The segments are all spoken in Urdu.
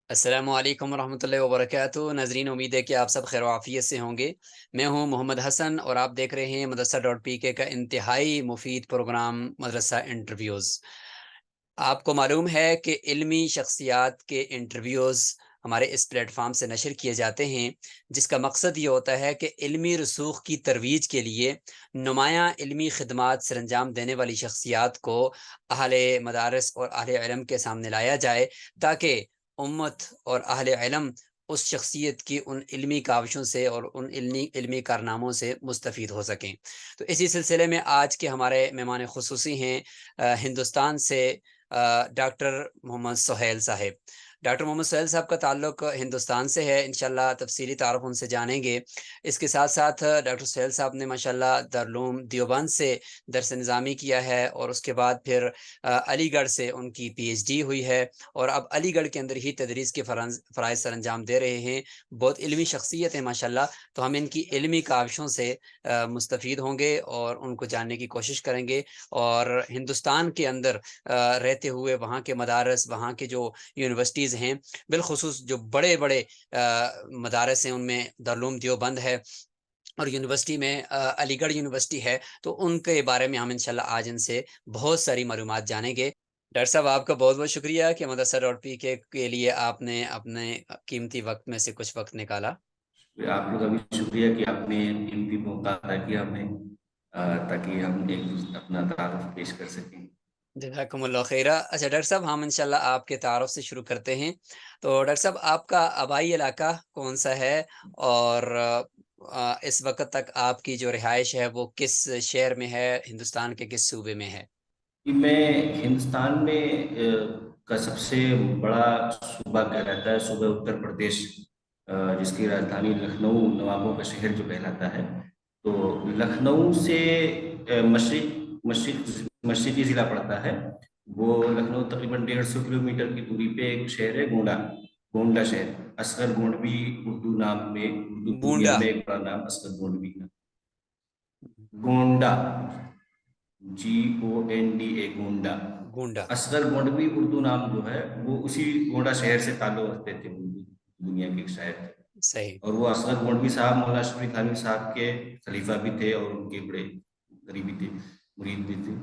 السلام علیکم ورحمۃ اللہ وبرکاتہ ناظرین، امید ہے کہ آپ سب خیر و عافیت سے ہوں گے۔ میں ہوں محمد حسن اور آپ دیکھ رہے ہیں مدرسہ ڈاٹ پی کے کا انتہائی مفید پروگرام مدرسہ انٹرویوز۔ آپ کو معلوم ہے کہ علمی شخصیات کے انٹرویوز ہمارے اس پلیٹ فارم سے نشر کیے جاتے ہیں، جس کا مقصد یہ ہوتا ہے کہ علمی رسوخ کی ترویج کے لیے نمایاں علمی خدمات سر انجام دینے والی شخصیات کو اہل مدارس اور اہل علم کے سامنے لایا جائے، تاکہ امت اور اہل علم اس شخصیت کی ان علمی کاوشوں سے اور ان علمی کارناموں سے مستفید ہو سکیں۔ تو اسی سلسلے میں آج کے ہمارے مہمان خصوصی ہیں ہندوستان سے ڈاکٹر محمد سہیل صاحب۔ ڈاکٹر محمد سہیل صاحب کا تعلق ہندوستان سے ہے، انشاءاللہ تفصیلی تعارف ان سے جانیں گے۔ اس کے ساتھ ساتھ ڈاکٹر سہیل صاحب نے ماشاءاللہ دارالعلوم دیوبند سے درس نظامی کیا ہے، اور اس کے بعد پھر علی گڑھ سے ان کی پی ایچ ڈی ہوئی ہے، اور اب علی گڑھ کے اندر ہی تدریس کے فرائض سر انجام دے رہے ہیں۔ بہت علمی شخصیت ہے ماشاءاللہ، تو ہم ان کی علمی کاوشوں سے مستفید ہوں گے اور ان کو جاننے کی کوشش کریں گے، اور ہندوستان کے اندر رہتے ہوئے وہاں کے مدارس، وہاں کے جو یونیورسٹیز ہیں، بالخصوص جو بڑے بڑے مدارس ہیں، ان میں دارالعلوم دیوبند ہے، اور یونیورسٹی میں علی گڑھ یونیورسٹی ہے، تو ان کے بارے میں ہم انشاءاللہ آج ان سے بہت ساری معلومات جانیں گے۔ ڈاکٹر صاحب، آپ کا بہت بہت شکریہ کہ مدرسہ ڈاٹ پی کے لیے آپ نے اپنے قیمتی وقت میں سے کچھ وقت نکالا۔ آپ لوگ کا بھی شکریہ کہ آپ نے قیمتی موقع عطا کیا ہمیں، تاکہ ہم ایک دوسرے اپنا تعارف پیش کر سکیں۔ جزاکم اللہ خیرہ۔ اچھا ڈاکٹر صاحب، ہم انشاءاللہ آپ کے تعارف سے شروع کرتے ہیں۔ تو ڈاکٹر صاحب، آپ کا آبائی علاقہ کون سا ہے، اور اس وقت تک آپ کی جو رہائش ہے وہ کس شہر میں ہے، ہندوستان کے کس صوبے میں ہے؟ میں ہندوستان میں کا سب سے بڑا صوبہ کہلاتا ہے صوبہ اتر پردیش، جس کی راجدھانی لکھنؤ نوابوں کا شہر جو کہلاتا ہے۔ تو لکھنؤ سے مشرقی ضلع پڑتا ہے، وہ لکھنؤ تقریباً 150 کلومیٹر کی دوری پہ ایک شہر ہے گونڈا، گونڈا شہر۔ اصغر گونڈوی اردو نام میں، اردو دنیا بونڈا؟ میں ایک بڑا نام اصغر گونڈوی ہے۔ گونڈا، GONDA، گونڈا۔ گونڈا، اصغر گونڈوی اردو نام جو ہے وہ اسی گونڈا شہر سے تعلق رکھتے تھے، اردو دنیا کے ایک شاعر تھے، صحیح۔ اور وہ اصغر گونڈوی صاحب مولانا اشرف تھانوی صاحب کے خلیفہ بھی تھے اور ان کے بڑے قریبی تھے، مرید بھی تھے۔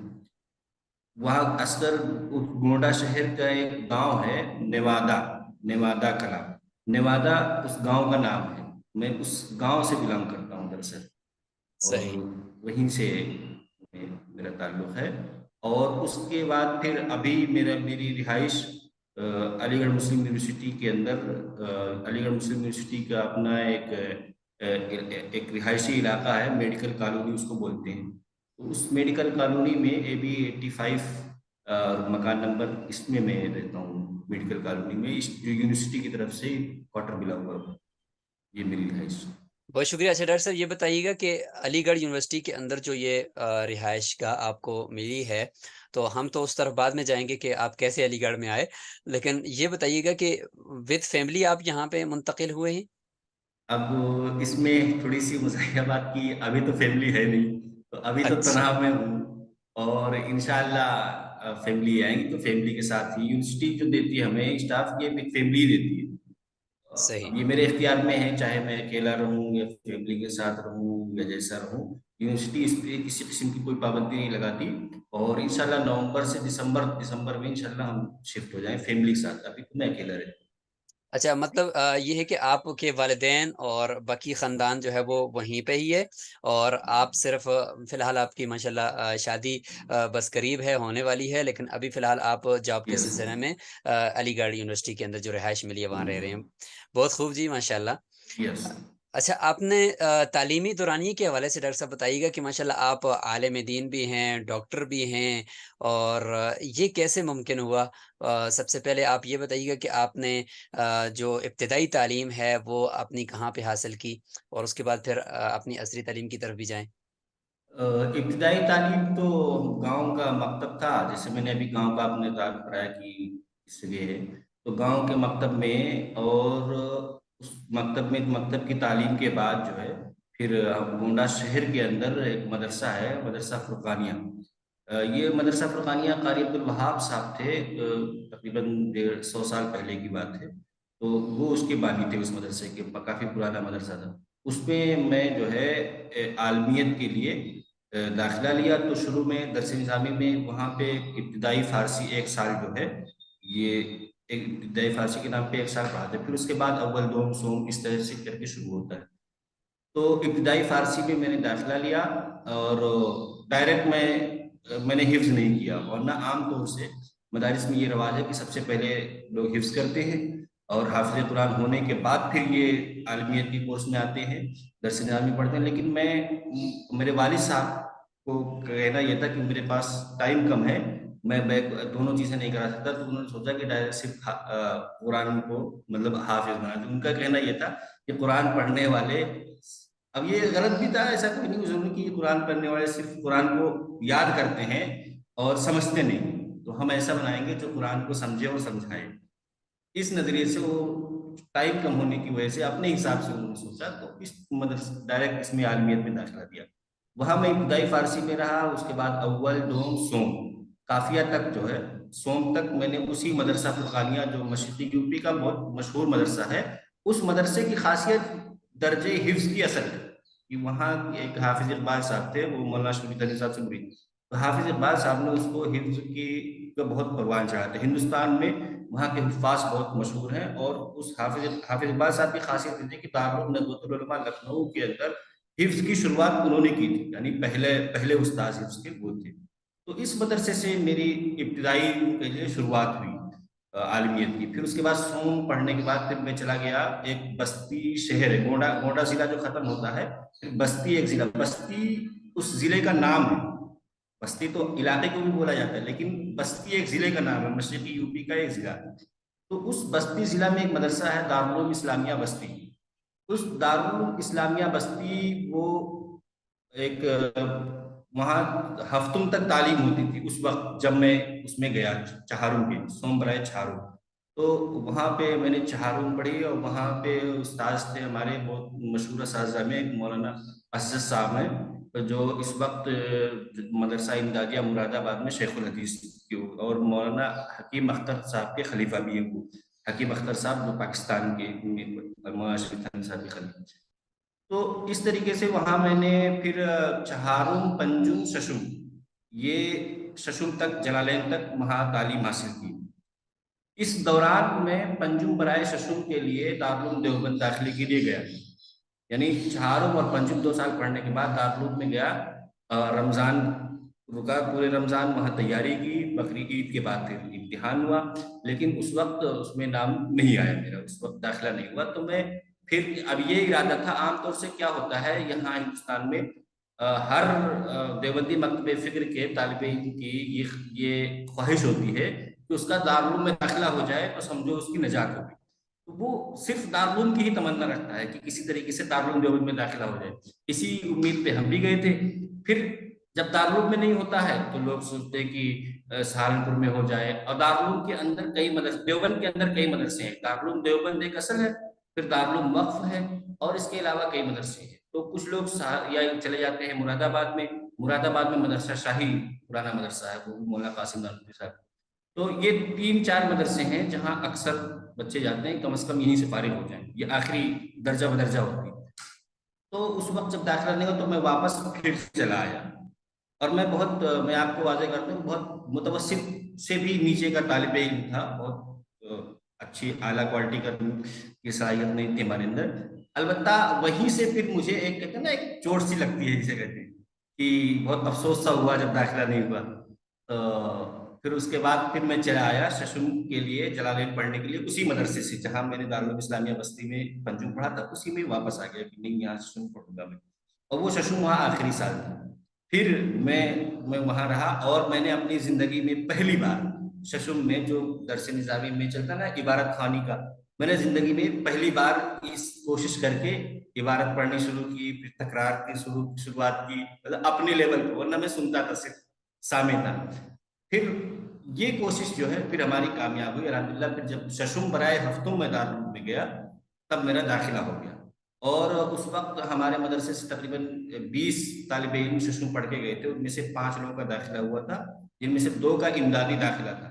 وہاں اصغر گونڈا شہر کا ایک گاؤں ہے نیوادا، نیوادا کلا، نیوادا اس گاؤں کا نام ہے۔ میں اس گاؤں سے بلانگ کرتا ہوں دراصل، اور صحیح۔ وہیں سے میرا تعلق ہے۔ اور اس کے بعد پھر ابھی میری رہائش علی گڑھ مسلم یونیورسٹی کے اندر، علی گڑھ مسلم یونیورسٹی کا اپنا ایک رہائشی علاقہ ہے، میڈیکل کالونی اس کو بولتے ہیں۔ تو اس میڈیکل کالونی میں AB 85 مکان نمبر، اس میں رہتا ہوں میڈیکل کالونی میں، اس جو یونیورسٹی کی طرف سے کوارٹر ملا ہوا ہے، یہ میری رہائش۔ بہت شکریہ۔ اچھا ڈاکٹر صاحب، یہ بتائیے گا کہ علی گڑھ یونیورسٹی کے اندر جو یہ رہائش گاہ آپ کو ملی ہے، تو ہم تو اس طرف بعد میں جائیں گے کہ آپ کیسے علی گڑھ میں آئے، لیکن یہ بتائیے گا کہ وتھ فیملی آپ یہاں پہ منتقل ہوئے ہیں؟ اب اس میں تھوڑی سی مزاحیہ بات کی، ابھی تو فیملی ہے نہیں، تو ابھی تو اچھا، تنہا میں ہوں، اور انشاءاللہ فیملی آئیں گی تو فیملی کے ساتھ ہی، یونیورسٹی جو دیتی ہے ہمیں اسٹاف کی ایک فیملی دیتی ہے۔ صحیح۔ اب یہ میرے اختیار میں ہے، چاہے میں اکیلا رہوں یا فیملی کے ساتھ رہوں یا جیسا رہوں، یونیورسٹی اس پہ کسی قسم کی کوئی پابندی نہیں لگاتی، اور انشاءاللہ نومبر سے دسمبر میں انشاءاللہ ہم شفٹ ہو جائیں فیملی کے ساتھ، ابھی تو میں اکیلا رہتا ہوں۔ اچھا، مطلب یہ ہے کہ آپ کے والدین اور باقی خاندان جو ہے وہ وہیں پہ ہی ہے، اور آپ صرف فی الحال آپ کی ماشاءاللہ شادی بس قریب ہے، ہونے والی ہے، لیکن ابھی فی الحال آپ جاب کے یس، سلسلے میں علی گڑھ یونیورسٹی کے اندر جو رہائش ملی ہے وہاں رہ رہے ہیں۔ بہت خوب جی، ماشاءاللہ۔ یس۔ اچھا، آپ نے تعلیمی دورانیے کے حوالے سے ڈاکٹر صاحب بتائیے گا کہ ماشاءاللہ آپ عالم دین بھی ہیں، ڈاکٹر بھی ہیں، اور یہ کیسے ممکن ہوا؟ سب سے پہلے آپ یہ بتائیے گا کہ آپ نے جو ابتدائی تعلیم ہے وہ اپنی کہاں پہ حاصل کی، اور اس کے بعد پھر اپنی عصری تعلیم کی طرف بھی جائیں۔ ابتدائی تعلیم تو گاؤں کا مکتب تھا، جیسے میں نے ابھی گاؤں کا اپنے تعارف کرایا کہ اس لیے ہے، تو گاؤں کے مکتب میں، اور اس مکتب کی تعلیم کے بعد جو ہے پھر گونڈا شہر کے اندر ایک مدرسہ ہے، مدرسہ فرقانیہ۔ یہ مدرسہ فرقانیہ قاری عبد الوہاب صاحب تھے، تقریباً 150 سال پہلے کی بات ہے۔ تو وہ اس کے بانی تھے اس مدرسے کے، کافی پرانا مدرسہ تھا۔ اس میں میں جو ہے عالمیت کے لیے داخلہ لیا۔ تو شروع میں درس نظامی میں وہاں پہ ابتدائی فارسی ایک سال جو ہے، یہ ایک ابتدائی فارسی کے نام پہ ایک سال پڑھاتے ہیں، پھر اس کے بعد اول دوم سوم اس طرح سے کر کے شروع ہوتا ہے۔ تو ابتدائی فارسی میں نے داخلہ لیا، اور ڈائریکٹ میں نے حفظ نہیں کیا، ورنہ عام طور سے مدارس میں یہ رواج ہے کہ سب سے پہلے لوگ حفظ کرتے ہیں، اور حافظ قرآن ہونے کے بعد پھر یہ عالمیت کی کورس میں آتے ہیں، درس نظامی پڑھتے ہیں۔ لیکن میرے والد صاحب کو کہنا یہ تھا کہ میرے پاس ٹائم کم ہے، میں دونوں چیزیں نہیں کرا سکتا، تو انہوں نے سوچا کہ ڈائریکٹ صرف قرآن کو مطلب حافظ بنا دیں۔ ان کا کہنا یہ تھا کہ قرآن پڑھنے والے، اب یہ غلط بھی تھا، ایسا کوئی نہیں ضروری کہ قرآن پڑھنے والے صرف قرآن کو یاد کرتے ہیں اور سمجھتے نہیں، تو ہم ایسا بنائیں گے جو قرآن کو سمجھے اور سمجھائے۔ اس نظریے سے وہ ٹائم کم ہونے کی وجہ سے اپنے حساب سے انہوں نے سوچا، تو اس مدرسہ ڈائریکٹ اس میں عالمیت میں داخلہ دیا۔ وہاں میں ابتدائی فارسی میں رہا، اس کے بعد اول دوم سوم قافیہ تک جو ہے، سوم تک میں نے اسی مدرسہ فرقانیہ جو مشرقی یو پی کا بہت مشہور مدرسہ ہے، اس مدرسے کی خاصیت درجے حفظ کی اثر ہے کہ وہاں ایک حافظ اقبال صاحب تھے، وہ مولانا شریف علی صاحب سے، تو حافظ اقبال صاحب نے اس کو حفظ کی کا بہت پروان چڑھا تھا۔ ہندوستان میں وہاں کے حفاظ بہت مشہور ہیں، اور اس حافظ اقبال صاحب کی خاصیت یہ تھی کہ دارالعلوم ندوۃ العلماء لکھنؤ کے اندر حفظ کی شروعات انہوں نے کی تھی، یعنی پہلے استاد حفظ کے وہ تھے۔ تو اس مدرسے سے میری ابتدائی شروعات ہوئی عالمیت کی۔ پھر اس کے بعد سوم پڑھنے کے بعد پھر میں چلا گیا ایک بستی شہر ہے، گونڈا ضلع جو ختم ہوتا ہے، پھر بستی ایک ضلع، بستی اس ضلع کا نام ہے، بستی تو علاقے کو بھی بولا جاتا ہے، لیکن بستی ایک ضلع کا نام ہے، مشرقی یو پی کا ایک ضلع ہے۔ تو اس بستی ضلع میں ایک مدرسہ ہے دارالعلوم اسلامیہ بستی۔ اس دارالعلوم اسلامیہ بستی وہ ایک وہاں ہفتوں تک تعلیم ہوتی تھی اس وقت جب میں اس میں گیا، چہارم کے سوم برائے چھاروں، تو وہاں پہ میں نے چہارم پڑھی، اور وہاں پہ استاد تھے ہمارے بہت مشہور اساتذہ میں مولانا اسد صاحب ہیں، جو اس وقت مدرسہ امدادیہ مراد آباد میں شیخ الحدیث کی، اور مولانا حکیم اختر صاحب کے خلیفہ بھی ہیں وہ، حکیم اختر صاحب جو پاکستان کے مولانا شریف علی صاحب کے خلیفہ۔ تو اس طریقے سے وہاں میں نے پھر چہارم پنجم ششم، یہ ششم تک جلالین تک وہاں تعلیم حاصل کی۔ اس دوران میں پنجم برائے ششم کے لیے دارالعلوم دیوبند داخلے کے لیے گیا، یعنی چہارم اور پنجم 2 سال پڑھنے کے بعد دارالعلوم میں گیا، رمضان رکا، پورے رمضان وہاں تیاری کی، بقرعید عید کے بعد پھر امتحان ہوا، لیکن اس وقت اس میں نام نہیں آیا میرا، اس وقت داخلہ نہیں ہوا۔ تو میں پھر اب یہ ارادہ تھا، عام طور سے کیا ہوتا ہے یہاں ہندوستان میں، ہر دیوبندی مکتب فکر کے طالب علم کی یہ خواہش ہوتی ہے کہ اس کا دارالعلوم میں داخلہ ہو جائے تو سمجھو اس کی نجات ہوگی۔ تو وہ صرف دارالعلوم کی ہی تمنا رکھتا ہے کہ کسی طریقے سے دارالعلوم دیوبند میں داخلہ ہو جائے، اسی امید پہ ہم بھی گئے تھے۔ پھر جب دارالعلوم میں نہیں ہوتا ہے تو لوگ سوچتے ہیں کہ سہارنپور میں ہو جائے، اور دارالعلوم کے اندر کئی مدرسے، دیوبند کے اندر کئی مدرسے ہیں، دارالعلوم دیوبند ایک اصل ہے، پھر دارالعلوم وقف ہے، اور اس کے علاوہ کئی مدرسے ہیں۔ تو کچھ لوگ یا چلے جاتے ہیں مراد آباد میں، مراد آباد میں مدرسہ شاہی پرانا مدرسہ ہے، وہ مولانا قاسم نانوتوی صاحب۔ تو یہ 3-4 مدرسے ہیں جہاں اکثر بچے جاتے ہیں، کم از کم یہیں سے فارغ ہو جائیں، یہ آخری درجہ بدرجہ ہوتی ہے۔ تو اس وقت جب داخلہ نہیں ہو تو میں واپس پھر چلا آیا، اور میں آپ کو واضح کرتا ہوں، بہت متوسط سے بھی نیچے کا طالب علم تھا، بہت اچھی اعلیٰ کوالٹی کی صلاحیت نہیں تھی ہمارے اندر۔ البتہ وہیں سے پھر مجھے ایک کہتے ہیں نا، ایک چوٹ سی لگتی ہے جسے کہتے ہیں، کہ بہت افسوس سا ہوا جب داخلہ نہیں ہوا۔ تو پھر اس کے بعد پھر میں چلا آیا ششم کے لیے، جلالین پڑھنے کے لیے، اسی مدرسے سے جہاں میں نے دارالعلوم اسلامیہ بستی میں پنجم پڑھا تھا، اسی میں واپس آ گیا کہ نہیں یہاں ششم پڑھوں گا میں، اور وہ ششم وہاں آخری سال تھا۔ پھر میں وہاں رہا، اور میں نے اپنی زندگی میں پہلی بار ششم میں جو درس نظامی میں چلتا نا عبارت خوانی کا، میں نے زندگی میں پہلی بار اس کوشش کر کے عبارت پڑھنی شروع کی، پھر تکرار کی شروعات کی، مطلب اپنے لیول پہ، ورنہ میں سنتا تھا، صرف سامع تھا۔ پھر یہ کوشش جو ہے پھر ہماری کامیاب ہوئی الحمدللہ۔ پھر جب ششم برائے ہفتوں میں دارالعلوم میں گیا تب میرا داخلہ ہو گیا، اور اس وقت ہمارے مدرسے سے تقریباً 20 طالب علم ششم پڑھ کے گئے تھے، ان میں سے 5 لوگوں کا داخلہ ہوا تھا، جن میں سے 2 کا امدادی داخلہ تھا۔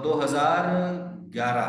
2011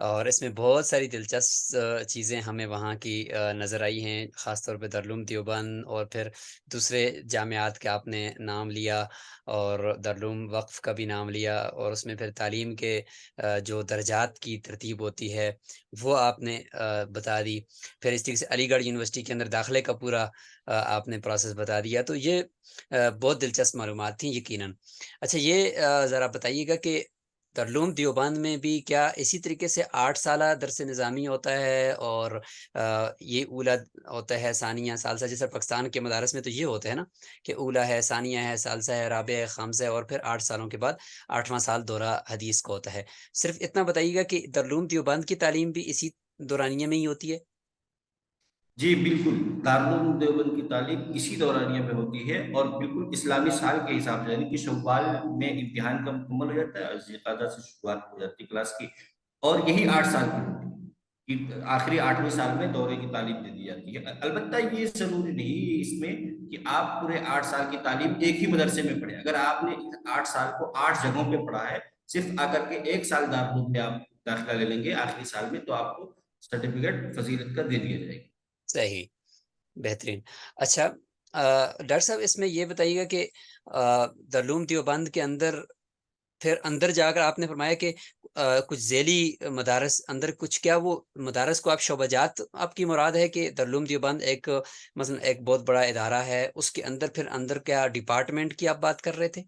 اور اس میں بہت ساری دلچسپ چیزیں ہمیں وہاں کی نظر آئی ہیں، خاص طور پہ دارالعلوم دیوبند اور پھر دوسرے جامعات کا آپ نے نام لیا، اور دارالعلوم وقف کا بھی نام لیا، اور اس میں پھر تعلیم کے جو درجات کی ترتیب ہوتی ہے وہ آپ نے بتا دی، پھر اس طریقے سے علی گڑھ یونیورسٹی کے اندر داخلے کا پورا آپ نے پروسیس بتا دیا، تو یہ بہت دلچسپ معلومات تھیں یقیناً۔ اچھا، یہ ذرا بتائیے گا کہ دارالعلوم دیوبند میں بھی کیا اسی طریقے سے 8 سالہ درس نظامی ہوتا ہے، اور یہ اولا ہوتا ہے، ثانیہ، ثالثہ، جیسے پاکستان کے مدارس میں تو یہ ہوتا ہے نا کہ اولا ہے، ثانیہ ہے، ثالثہ ہے، رابعہ ہے، خامسہ ہے، اور پھر 8 سالوں کے بعد 8واں سال دورہ حدیث کا ہوتا ہے۔ صرف اتنا بتائیے گا کہ دارالعلوم دیوبند کی تعلیم بھی اسی دورانیے میں ہی ہوتی ہے؟ جی بالکل، دارالعلوم دیوبند کی تعلیم اسی دورانیہ میں ہوتی ہے، اور بالکل اسلامی سال کے حساب سے، یعنی کہ شوال میں امتحان کا مکمل ہو جاتا ہے اور ذوالقعدہ سے شروعات ہو جاتی ہے کلاس کی، اور یہی 8 سال کی ہوتی ہے کہ آخری 8ویں سال میں دورے کی تعلیم دے دی جاتی ہے۔ البتہ یہ ضروری نہیں اس میں کہ آپ پورے 8 سال کی تعلیم ایک ہی مدرسے میں پڑھیں۔ اگر آپ نے 8 سال کو 8 جگہوں پہ پڑھا ہے، صرف آ کر کے 1 سال دارالعلوم میں آپ داخلہ لے لیں گے آخری سال میں، تو آپ کو سرٹیفکیٹ فضیلت کا دے دیا جائے گا۔ صحیح، بہترین۔ اچھا، ڈاکٹر صاحب اس میں یہ بتائیے گا کہ دارالعلوم دیوبند کے اندر پھر اندر جا کر آپ نے فرمایا کہ کچھ ذیلی مدارس اندر، کچھ کیا وہ مدارس کو آپ شعبہ جات آپ کی مراد ہے کہ دارالعلوم دیوبند ایک مثلا ایک بہت بڑا ادارہ ہے، اس کے اندر پھر اندر کیا ڈپارٹمنٹ کی آپ بات کر رہے تھے؟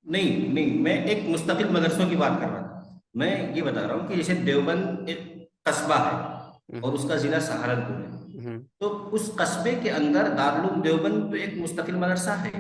نہیں نہیں، میں ایک مستقل مدرسوں کی بات کر رہا تھا۔ میں یہ بتا رہا ہوں کہ جیسے دیوبند ایک قصبہ ہے اور اس کا ضلع سہارنپور ہے، ہوں، تو اس قصبے کے اندر دارالعلوم دیوبند تو ایک مستقل مدرسہ ہے۔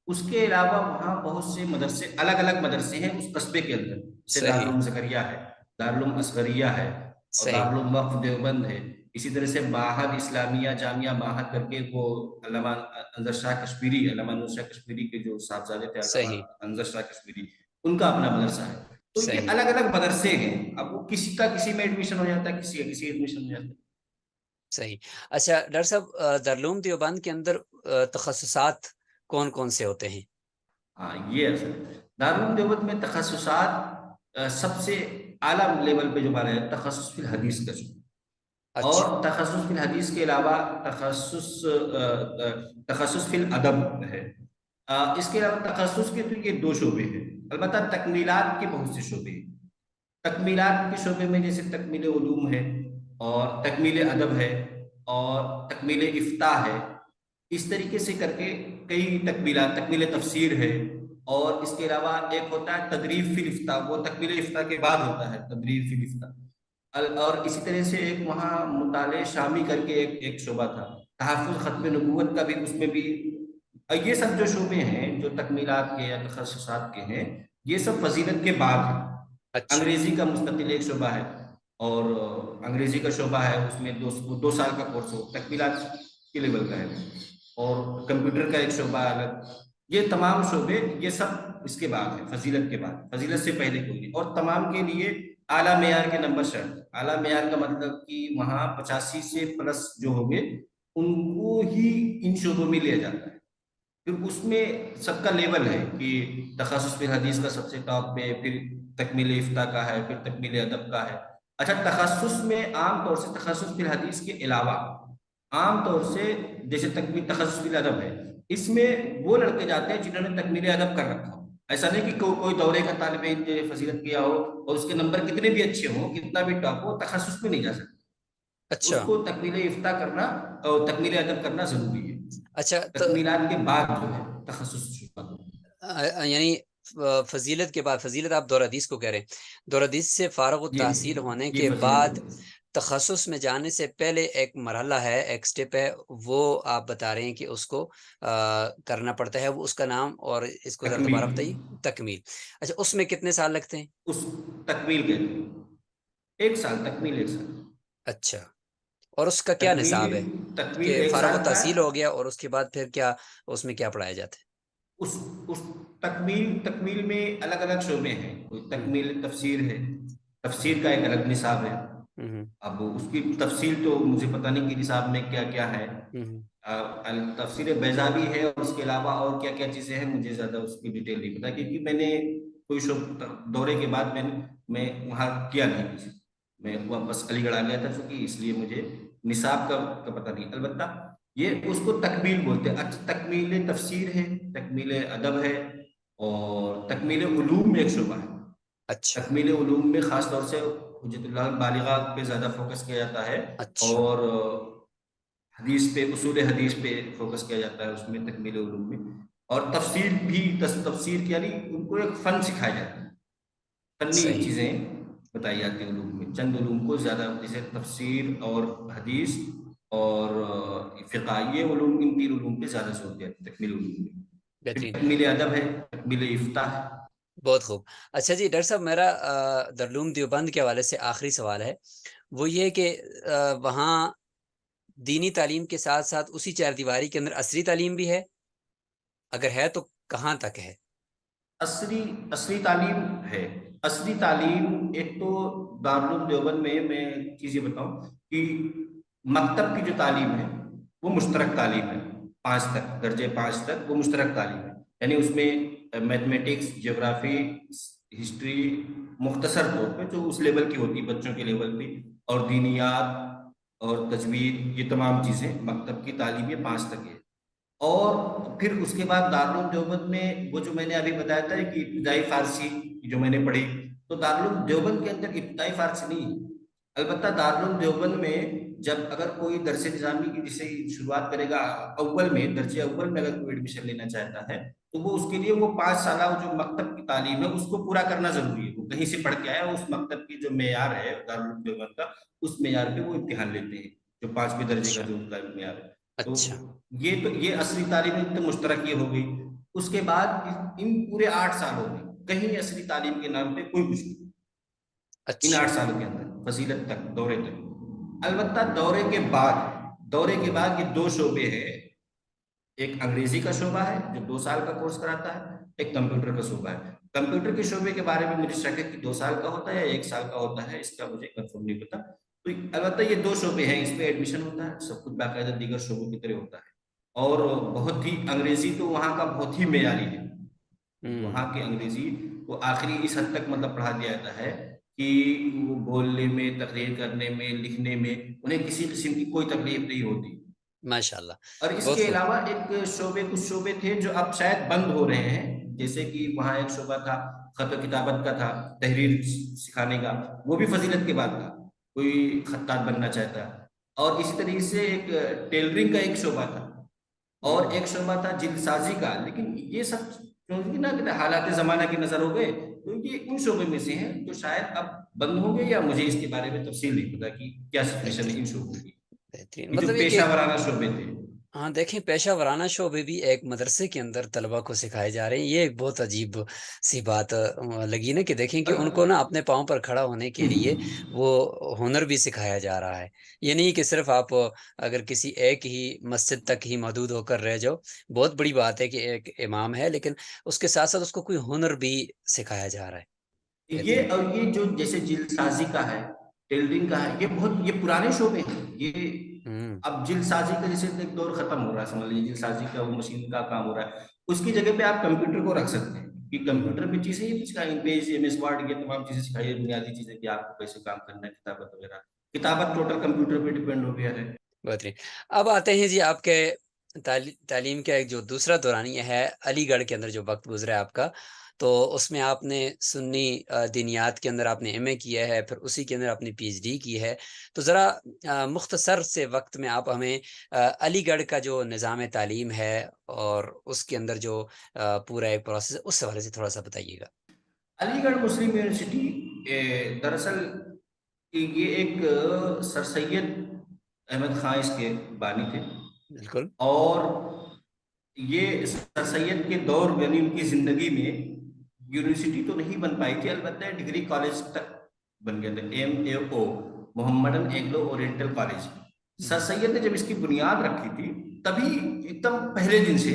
اس کے علاوہ وہاں بہت سے مدرسے، الگ الگ مدرسے ہیں اس قصبے کے اندر، جیسے صحیح، دارالعلوم زکریا ہے، دارالعلوم اصغریہ ہے، اور صحیح، دارالعلوم وقف دیوبند ہے۔ اسی طرح سے معہد اسلامیہ جامعہ معہد کر کے، وہ علامہ انظر شاہ کشمیری، علامہ انور شاہ کشمیری کے جو صاحبزادے تھے علامہ صحیح، انظر شاہ کشمیری، ان کا اپنا مدرسہ ہے۔ تو یہ صحیح، الگ الگ مدرسے ہیں، اب وہ کسی کا کسی میں ایڈمیشن ہو جاتا ہے، کسی کا کسی ایڈمیشن ہو جاتا ہے۔ صحیح۔ اچھا ڈاکٹر صاحب، دارالعلوم دیوبند کے اندر تخصصات کون کون سے ہوتے ہیں؟ ہاں یہ اصل ہے۔ دارالعلوم دیوبند میں تخصصات سب سے اعلیٰ لیول پہ جو مانا ہے تخصص فی الحدیث کا جو، اچھا، اور تخصص فی الحدیث کے علاوہ تخصص فی الادب ہے۔ اس کے علاوہ تخصص کے تو یہ 2 شعبے ہیں، البتہ تکمیلات کے بہت سے شعبے ہیں۔ تکمیلات کے شعبے میں جیسے تکمیل علوم ہے، اور تکمیل ادب ہے، اور تکمیل افتاح ہے۔ اس طریقے سے کر کے کئی تکمیلات، تکمیل تفسیر ہے، اور اس کے علاوہ ایک ہوتا ہے تدریب فی الافتاح، وہ تکمیل افتاح کے بعد ہوتا ہے تدریب فی الافتاح۔ اور اسی طرح سے ایک وہاں مطالعہ شامی کر کے ایک شعبہ تھا، تحفظ ختم نبوت کا بھی، اس میں بھی یہ سب جو شعبے ہیں جو تکمیلات کے یا تخصصات کے ہیں، یہ سب فضیلت کے بعد ہیں۔ اچھا، انگریزی کا مستقل ایک شعبہ ہے، اور انگریزی کا شعبہ ہے، اس میں 2 سال کا کورس ہو، تکمیلات کے لیول کا ہے، اور کمپیوٹر کا ایک شعبہ ہے الگ۔ یہ تمام شعبے یہ سب اس کے بعد ہے، فضیلت کے بعد، فضیلت سے پہلے کوئی نہیں، اور تمام کے لیے اعلیٰ معیار کے نمبر شرط۔ اعلیٰ معیار کا مطلب کہ وہاں 85 سے پلس جو ہوں گے ان کو ہی ان شعبوں میں لیا جاتا ہے۔ پھر اس میں سب کا لیول ہے کہ تخصص فی الحدیث کا سب سے ٹاپ پہ، پھر تکمیل افتاح کا ہے، پھر تکمیل ادب کا ہے۔ اچھا، تخصص میں عام طور سے تخصص فی الحدیث کے علاوہ عام طور سے جیسے تکمیل تخصص فی الادب ہے، اس میں وہ لڑکے جاتے ہیں جنہوں نے تکمیل ادب کر رکھا ہو۔ ایسا نہیں کہ کوئی دورے کا طالب علم جو فضیلت کیا ہو اور اس کے نمبر کتنے بھی اچھے ہوں، کتنا بھی ٹاپ ہو، تخصص میں نہیں جا سکتا۔ اس اچھا، کو تکمیل افتاح کرنا اور تکمیل ادب کرنا ضروری ہے۔ اچھا، تو تکمیلات کے بعد جو ہے تخصص شروع ہوتا ہے۔ یعنی فضیلت کے بعد، فضیلت آپ دور حدیث کو کہہ رہے ہیں، دور حدیث سے فارغ یہ التحصیل ہونے یہ کے فضیلت بعد ہے۔ تخصص میں جانے سے پہلے ایک مرحلہ ہے، ایک سٹیپ ہے، وہ آپ بتا رہے ہیں کہ اس کو کرنا پڑتا ہے، وہ اس کا نام اور اس کو ذرا تکمیل، دوبارہ بتائیے۔ تکمیل۔ اچھا، اس میں کتنے سال لگتے ہیں؟ اس تکمیل کے 1 سال، تکمیل 1 سال، اچھا، اور اس کا کیا تکمیل نصاب ہے تکمیل کہ ایک فارغ سال کا ہے۔ التحصیل ہو گیا اور اس کے بعد پھر کیا اس میں کیا پڑھایا جاتا اس اس تکمیل میں الگ الگ شعبے ہیں، کوئی ہے؟ تکمیل تفسیر ہے، تفسیر کا ایک الگ نصاب ہے۔ ہوں، اب اس کی تفصیل تو مجھے پتہ نہیں کہ نصاب میں کیا کیا ہے۔ ہوں، تفسیر بیضاوی ہے، اور اس کے علاوہ اور کیا کیا چیزیں ہیں مجھے زیادہ اس کی ڈیٹیل نہیں پتا، کیونکہ میں نے کوئی دورے کے بعد میں وہاں کیا نہیں کچھ، میں واپس علی گڑھ آ گیا تھا چونکہ، اس لیے مجھے نصاب کا پتہ نہیں، البتہ یہ اس کو تکمیل بولتے ہیں. اچھا، تکمیل تفسیر ہے، تکمیل ادب ہے، اور تکمیل علوم میں ایک شعبہ ہے. اچھا تکمیل علوم میں خاص طور سے حجت اللہ البالغہ پہ زیادہ فوکس کیا جاتا ہے، اچھا اور حدیث پہ، اصول حدیث پہ فوکس کیا جاتا ہے اس میں، تکمیل علوم میں. اور تفسیر بھی، تفسیر یعنی ان کو ایک فن سکھایا جاتا ہے، فنی صحیح. چیزیں بتائی جاتی ہیں علوم میں. چند علوم کو زیادہ، جیسے تفسیر اور حدیث اور فقہ، یہ علوم، ان تین علوم پہ زیادہ زور دیا جاتا ہے تکمیل علوم میں. پھر بہترین. تکمیل ادب ہے، تکمیل افتاح ہے. بہت خوب. اچھا جی ڈاکٹر صاحب، میرا دارالعلوم دیوبند کے حوالے سے آخری سوال ہے، وہ یہ کہ وہاں دینی تعلیم کے ساتھ ساتھ اسی چار دیواری کے اندر عصری تعلیم بھی ہے؟ اگر ہے تو کہاں تک ہے؟ عصری تعلیم ہے. عصری تعلیم ایک تو دارالعلوم دیوبند میں ایک چیز یہ بتاؤں کہ مکتب کی جو تعلیم ہے وہ مشترک تعلیم ہے. 5 تک، درجے 5 تک وہ مشترک تعلیم ہے. یعنی اس میں میتھمیٹکس، جغرافی، ہسٹری، مختصر طور پہ جو اس لیول کی ہوتی ہے بچوں کے لیول پہ، اور دینیات اور تجوید، یہ تمام چیزیں مکتب کی تعلیم یہ 5 تک ہے. اور پھر اس کے بعد دارالعلوم دیوبند میں وہ جو میں نے ابھی بتایا تھا کہ ابتدائی فارسی جو میں نے پڑھی، تو دارالعلوم دیوبند کے اندر ابتدائی فارسی نہیں ہے. البتہ دارالعلوم دیوبند میں جب اگر کوئی درس نظامی کی جسے شروعات کرے گا اول میں، درجے اول میں اگر کوئی ایڈمیشن لینا چاہتا ہے، تو وہ اس کے لیے وہ 5 سالہ جو مکتب کی تعلیم ہے اس کو پورا کرنا ضروری ہے. وہ کہیں سے پڑھ کے آیا، اس مکتب کی جو معیار ہے دارالعلوم دیوبند کا، اس معیار پہ وہ امتحان لیتے ہیں، جو 5ویں درجے کا اچھا جو ان کا معیار ہے. تو اچھا. یہ عصری تعلیم ایک تو مشترک یہ ہو گئی. اس کے بعد ان پورے 8 سالوں میں کہیں عصری تعلیم کے نام پہ کوئی کچھ نہیں. ان اچھا 8 سالوں کے اندر فضیلت تک، دورے تک. البتہ دورے کے بعد یہ 2 شعبے ہیں. ایک انگریزی کا شعبہ ہے جو 2 سال کا کورس کراتا ہے، ایک کمپیوٹر کا شعبہ ہے. کمپیوٹر کے شعبے کے بارے میں مجھے شک ہے کہ 2 سال کا ہوتا ہے یا 1 سال کا ہوتا ہے، اس کا مجھے کنفرم نہیں پتا. تو البتہ یہ 2 شعبے ہیں، اس میں ایڈمیشن ہوتا ہے، سب کچھ باقاعدہ دیگر شعبوں کی طرح ہوتا ہے. اور بہت ہی انگریزی تو وہاں کا بہت ہی معیاری ہے. وہاں کی انگریزی کو آخری اس حد تک مطلب پڑھا دیا جاتا ہے کہ وہ بولنے میں، تقریر کرنے میں، لکھنے میں انہیں کسی قسم کی کوئی تکلیف نہیں ہوتی. ماشاء اللہ. اور اس بہت کے خوب. علاوہ کچھ شعبے تھے جو اب شاید بند ہو رہے ہیں. جیسے کہ وہاں ایک شعبہ تھا خط و کتابت کا تھا، تحریر سکھانے کا، وہ بھی فضیلت کے بعد تھا، کوئی خطاط بننا چاہتا. اور اسی طریقے سے ایک ٹیلرنگ کا ایک شعبہ تھا، اور ایک شعبہ تھا جلد سازی کا. لیکن یہ سب نا حالات زمانہ کی نظر ہو گئے، تو یہ ان شعبے میں سے ہیں جو شاید اب بند ہوں گے، یا مجھے اس کے بارے میں تفصیل نہیں پتا کہ کیا سچویشن ہے ان بہترین شعبوں کی. بہترین. یہ جو مطلب یہ کہ پیشہ ورانہ شعبے تھے. ہاں دیکھیں، پیشہ ورانہ شعبے بھی ایک مدرسے کے اندر طلبہ کو سکھائے جا رہے ہیں. یہ ایک بہت عجیب سی بات لگی نا، کہ دیکھیں کہ ان کو نا اپنے پاؤں پر کھڑا ہونے کے لیے وہ ہنر بھی سکھایا جا رہا ہے. یہ نہیں کہ صرف آپ اگر کسی ایک ہی مسجد تک ہی محدود ہو کر رہ جاؤ. بہت بڑی بات ہے کہ ایک امام ہے، لیکن اس کے ساتھ ساتھ اس کو کوئی ہنر بھی سکھایا جا رہا ہے. بہترین. یہ جو جیسے جلد سازی کا ہے، ٹیلرنگ کا ہے، یہ پرانے شعبے ہیں. یہ ہوں. اب جلد سازی کا جیسے ایک دور ختم ہو رہا ہے، سمجھ لیجیے جلد سازی کا وہ مشین کا کام ہو رہا ہے. اس کی جگہ پہ آپ کمپیوٹر کو رکھ سکتے ہیں کہ کمپیوٹر میں چیزیں یہ سکھائیں، پیج، ایم ایس ورڈ، یہ تمام چیزیں سکھائیے، بنیادی چیزیں کہ آپ کو کیسے کام کرنا ہے، کتابت وغیرہ. کتابت ٹوٹل کمپیوٹر پہ ڈیپینڈ ہو گیا ہے. بہترین. اب آتے ہیں جی آپ کے تعلیم کا ایک جو دوسرا دورانیہ ہے، علی گڑھ کے اندر جو وقت گزرا ہے آپ کا، تو اس میں آپ نے سنی دینیات کے اندر آپ نے ایم اے کیا ہے، پھر اسی کے اندر آپ نے پی ایچ ڈی کی ہے. تو ذرا مختصر سے وقت میں آپ ہمیں علی گڑھ کا جو نظام تعلیم ہے اور اس کے اندر جو پورا ایک پروسیس ہے، اس حوالے سے تھوڑا سا بتائیے گا. علی گڑھ مسلم یونیورسٹی دراصل یہ ایک سر سید احمد خان اس کے بانی تھے. بالکل. اور یہ سر سید کے دور، یعنی ان کی زندگی میں یونیورسٹی تو نہیں بن پائی تھی، البتہ ڈگری کالج تک بن گیا تھا، MAO، Mohammedan Anglo oriental college. سر سید نے جب اس کی بنیاد رکھی تھی، تبھی ایک دم پہلے دن سے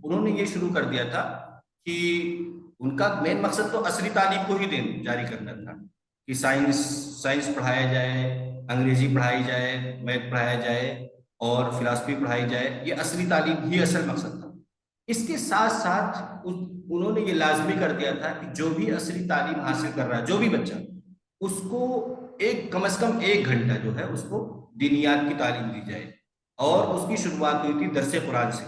انہوں نے یہ شروع کر دیا تھا کہ ان کا مین مقصد تو عصری تعلیم کو ہی جاری کرنا تھا، کہ سائنس پڑھایا جائے، انگریزی پڑھائی جائے، میتھ پڑھایا جائے، اور فلسفی پڑھائی جائے. یہ عصری تعلیم ہی اصل مقصد تھا. اس کے ساتھ ساتھ انہوں نے یہ لازمی کر دیا تھا کہ جو بھی عصری تعلیم حاصل کر رہا ہے، جو بھی بچہ، اس کو ایک کم از کم 1 گھنٹہ جو ہے اس کو دینیات کی تعلیم دی جائے. اور اس کی شروعات ہوئی تھی درس قرآن سے.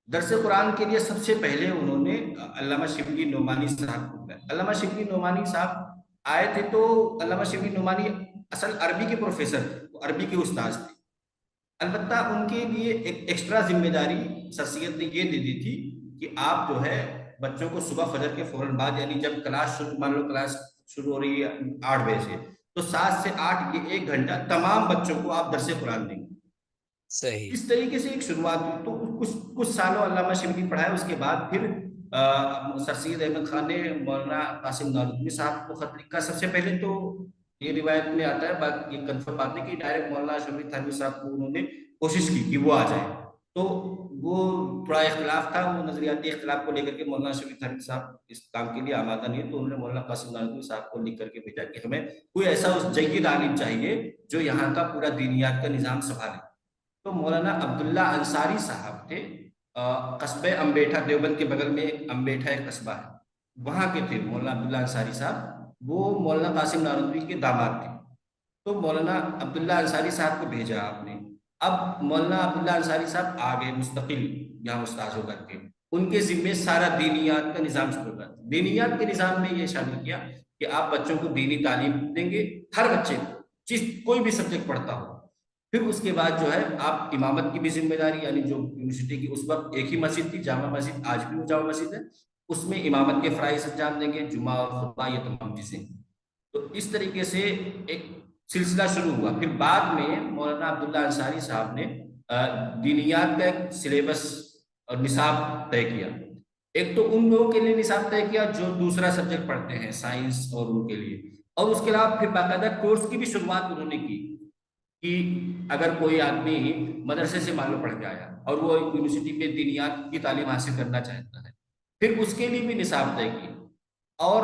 درس قرآن کے لیے سب سے پہلے انہوں نے علامہ شبلی نعمانی صاحب کو بلایا. علامہ شبلی نعمانی صاحب آئے تھے تو علامہ شبلی نعمانی اصل عربی کے پروفیسر تھے, وہ عربی کے استاذ تھے. البتہ ان کے لیے ایک ایکسٹرا ذمہ داری سر سید نے یہ دے دی تھی کہ آپ جو ہے بچوں کو صبح فجر کے فوراً بعد, یعنی جب کلاس شروع, مان لو کلاس شروع ہو رہی ہے 8 بجے سے, تو 7 سے 8 یہ 1 گھنٹہ تمام بچوں کو آپ درس قرآن دیں گے. صحیح. اس طریقے سے ایک شروعات ہوئی. تو کچھ سالوں علامہ شبلی پڑھائے. اس کے بعد پھر سر سید احمد خان نے مولانا قاسم نانوتوی صاحب کو خط لکھا. سب سے پہلے تو یہ روایت میں آتا ہے, باقی یہ کنفرم بات نہیں, کہ ڈائریکٹ مولانا شبلی تھانوی صاحب کو انہوں نے کوشش کی کہ وہ آ جائے. تو وہ تھوڑا اختلاف تھا, وہ نظریاتی اختلاف کو لے کر کے مولانا شبلی تھانوی صاحب اس کام کے لیے آمادہ نہیں, تو انہوں نے مولانا قاسم نانوتوی صاحب کو لکھ کر کے بھیجا کہ ہمیں کوئی ایسا جید عالم چاہیے جو یہاں کا پورا دینیات کا نظام سنبھالے. تو مولانا عبداللہ انصاری صاحب تھے, قصبہ امبیٹھا, دیوبند کے بغل میں ایک امبیٹھا ایک قصبہ ہے, وہاں کے تھے مولانا عبداللہ انصاری صاحب. وہ مولانا قاسم نانوتوی کے داماد تھے. تو مولانا عبداللہ انصاری صاحب کو بھیجا آپ نے. اب مولانا عبداللہ انصاری صاحب آگے مستقل یہاں استاذ ہو کر کے, ان کے ذمے سارا دینیات کا نظام شروع کر. دینیات کے نظام میں یہ شامل کیا کہ آپ بچوں کو دینی تعلیم دیں گے, ہر بچے کو, کوئی بھی سبجیکٹ پڑھتا ہو. پھر اس کے بعد جو ہے آپ امامت کی بھی ذمہ داری, یعنی جو یونیورسٹی کی اس وقت ایک ہی مسجد تھی, جامع مسجد, آج بھی وہ جامع مسجد ہے, اس میں امامت کے فرائض انجام دیں گے, جمعہ اور خطبہ, یہ تمام چیزیں. تو اس طریقے سے ایک سلسلہ شروع ہوا. پھر بعد میں مولانا عبداللہ انصاری صاحب نے دینیات کا ایک سلیبس اور نصاب طے کیا. ایک تو ان لوگوں کے لیے نصاب طے کیا جو دوسرا سبجیکٹ پڑھتے ہیں, سائنس اور ان کے لیے, اور اس کے علاوہ پھر باقاعدہ کورس کی بھی شروعات انہوں نے کی کہ اگر کوئی آدمی مدرسے سے مان لو پڑھ کے آیا اور وہ یونیورسٹی میں دینیات کی تعلیم حاصل کرنا چاہتا ہے, پھر اس کے لیے بھی نصاب طے کی. اور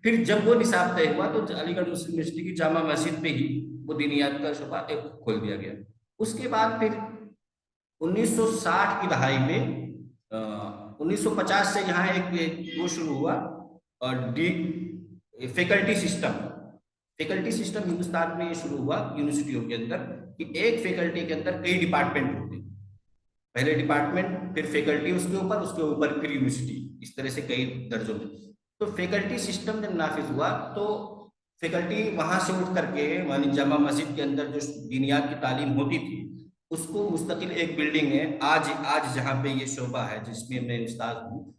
پھر جب وہ نصاب طے ہوا تو علی گڑھ مسلم یونیورسٹی کی جامع مسجد میں ہی وہ دینیات کا شعبہ ایک کھول دیا گیا. اس کے بعد پھر 1960 کی دہائی میں 1950 سے یہاں ایک وہ شروع ہوا, اور فیکلٹی سسٹم ہندوستان میں یہ شروع ہوا یونیورسٹیوں کے اندر, کہ ایک فیکلٹی کے اندر کئی ڈپارٹمنٹ ہوتے ہیں. پہلے ڈپارٹمنٹ, پھر فیکلٹی اس کے اوپر پھر یونیورسٹی, اس طرح سے کئی درجوں میں. تو فیکلٹی سسٹم جب نافذ ہوا تو فیکلٹی وہاں سے اٹھ کر کے جامع مسجد کے اندر جو دینیات کی تعلیم ہوتی تھی اس کو مستقل ایک بلڈنگ ہے, آج جہاں پہ یہ شعبہ ہے جس میں میں استاد ہوں,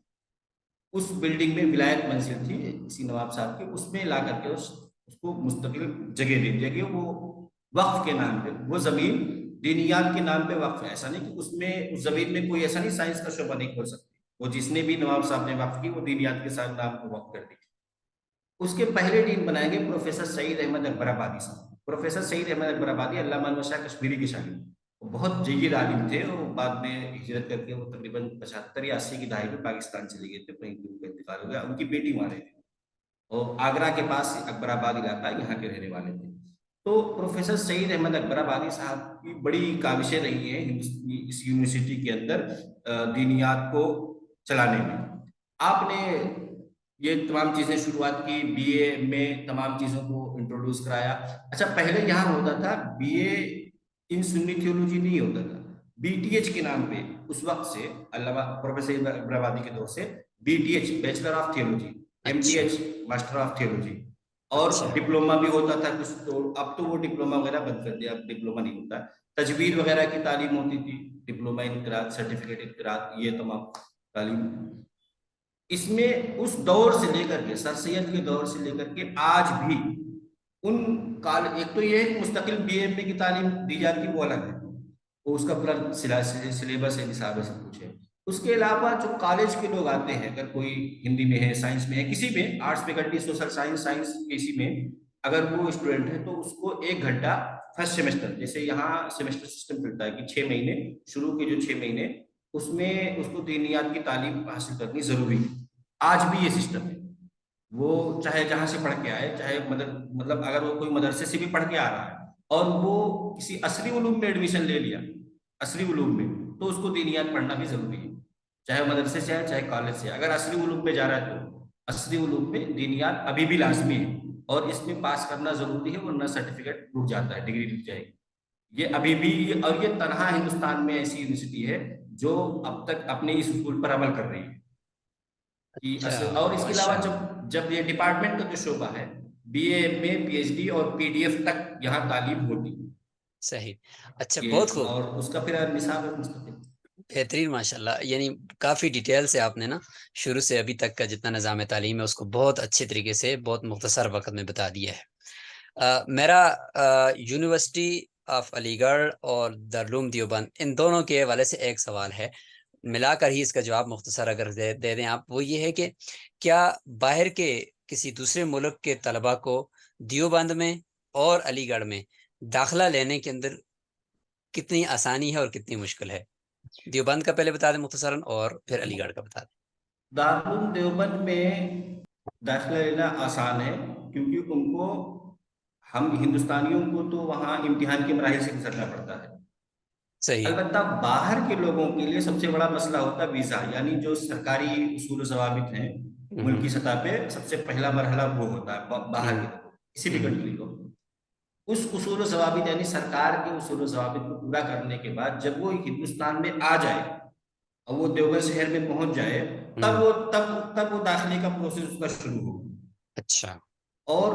اس بلڈنگ میں ولایت منزل تھی اسی نواب صاحب کی, اس میں لا کر کے اس کو مستقل جگہ دے دیا گیا. وہ وقف کے نام پہ, وہ زمین دینیات کے نام پہ وقف ہے. ایسا نہیں کہ اس زمین میں کوئی ایسا نہیں سائنس کا شعبہ نہیں کھول سکتے, وہ جس نے بھی نواب صاحب نے وقف کی وہ دینیات کے ساتھ نام کو وقف کر دی. اس کے پہلے ڈین بنائے گئے پروفیسر سعید احمد اکبر آبادی صاحب. پروفیسر سعید احمد اکبر آبادی علامہ انور شاہ کشمیری کے شاگرد, بہت جید عالم تھے. اور بعد میں ہجرت کر کے وہ تقریباً 75 یا 80 کی دہائی میں پاکستان چلے گئے تھے, وہیں ان کا انتقال ہو گیا. ان کی بیٹی وہاں رہتی, اور آگرہ کے پاس اکبر آباد علاقہ, یہاں کے رہنے والے تھے. تو پروفیسر سعید احمد اکبر آبادی صاحب کی بڑی کاوشیں رہی ہیں اس یونیورسٹی کے اندر دینیات کو چلانے میں. آپ نے یہ تمام چیزیں شروعات کی, بی اے میں تمام چیزوں کو انٹروڈیوس کرایا. اچھا, پہلے یہاں ہوتا تھا be a in Sunni theology نہیں ہوتا تھا, بی ٹی ایچ کے نام پہ اس وقت سے علامہ پروفیسر اکبر آبادی کے دور سے B T H bachelor of theology, M T H master of theology, اور ڈپلوما بھی ہوتا تھا کچھ. تو اب تو وہ ڈپلوما وغیرہ بند کر دیا, اب ڈپلوما نہیں ہوتا. تجوید وغیرہ کی تعلیم ہوتی تھی, ڈپلوما ان قراءت, سرٹیفکیٹ ان قراءت, یہ تمام تعلیم. اس میں اس دور سے لے کر کے, سر سید کے دور سے لے کر کے آج بھی ان ایک تو یہ مستقل بی ایم کی تعلیم دی جاتی, وہ الگ ہے, وہ اس کا پورا سلیبس ہے, نصاب ہے, سب کچھ ہے. اس کے علاوہ جو کالج کے لوگ آتے ہیں, اگر کوئی ہندی میں ہے, سائنس میں ہے, کسی میں آرٹس فیکلٹی, سوشل سائنس کسی میں اگر وہ اسٹوڈنٹ ہے تو اس کو 1 گھنٹہ فرسٹ سیمسٹر, جیسے یہاں سیمسٹر سسٹم چلتا ہے کہ 6 مہینے, شروع کے جو 6 مہینے اس میں اس کو دینیات کی تعلیم حاصل کرنی ضروری ہے. آج بھی یہ سسٹم ہے. وہ چاہے جہاں سے پڑھ کے آئے, چاہے مطلب اگر وہ کوئی مدرسے سے بھی پڑھ کے آ رہا ہے اور وہ کسی عصری علوم میں ایڈمیشن لے لیا, عصری علوم میں, تو اس کو دینیات پڑھنا بھی ضروری ہے, چاہے مدرسے سے ہے چاہے کالج سے. اگر عصری علوم میں جا رہا ہے تو عصری علوم میں دینیات ابھی بھی لازمی ہے. اور اس میں پاس کرنا ضروری ہے، ورنہ سرٹیفکیٹ رک جاتا ہے، ڈگری رک جائے گی۔ یہ ابھی بھی، اور یہ تنہا ہندوستان میں ایسی یونیورسٹی ہے جو اب تک اپنے اس اصول پر عمل کر رہی ہے اچھا، اور اس کے علاوہ ماشاء اللہ، جب یہ ڈپارٹمنٹ کا جو شعبہ ہے، B A, M A, P H D اور پی ڈی ایف تک یہاں تعلیم ہوتی ہے صحیح، اچھا، بہت یہ، خوب، اور اس کا پھر نصاب ہے مستقل۔ بہترین، ماشاء اللہ، یعنی کافی ڈیٹیل سے آپ نے نا شروع سے ابھی تک کا جتنا نظام تعلیم ہے اس کو بہت اچھے طریقے سے بہت مختصر وقت میں بتا دیا ہے۔ میرا یونیورسٹی آف علی گڑھ اور دارالعلوم دیوبند ان دونوں کے حوالے سے ایک سوال ہے، ملا کر ہی اس کا جواب مختصر اگر دے دیں آپ، وہ یہ ہے کہ کیا باہر کے کسی دوسرے ملک کے طلبہ کو دیوبند میں اور علی گڑھ میں داخلہ لینے کے اندر کتنی آسانی ہے اور کتنی مشکل ہے؟ دیوبند کا پہلے بتا دیں مختصراً اور پھر علی گڑھ کا بتا دیں۔ دارالعلوم دیوبند میں داخلہ لینا آسان ہے، کیونکہ ان کو، ہم ہندوستانیوں کو تو وہاں امتحان کے مراحل سے گزرنا پڑتا ہے۔ صحیح۔ البتہ باہر کے لوگوں کے لیے سب سے بڑا مسئلہ ہوتا ہے ویزا، یعنی جو سرکاری اصول و ضوابط ہیں ہوں ملکی سطح پہ، سب سے پہلا مرحلہ وہ ہوتا ہے باہر ہوں کے لوگوں، کسی بھی ہوں کنٹری کو۔ اس اصول و ضوابط یعنی سرکار کے اصول و ضوابط کو پورا کرنے کے بعد جب وہ ہندوستان میں آ جائے اور وہ دیوبند شہر میں پہنچ جائے، ہوں تب وہ داخلے کا پروسیس اس کا شروع ہو۔ اچھا۔ اور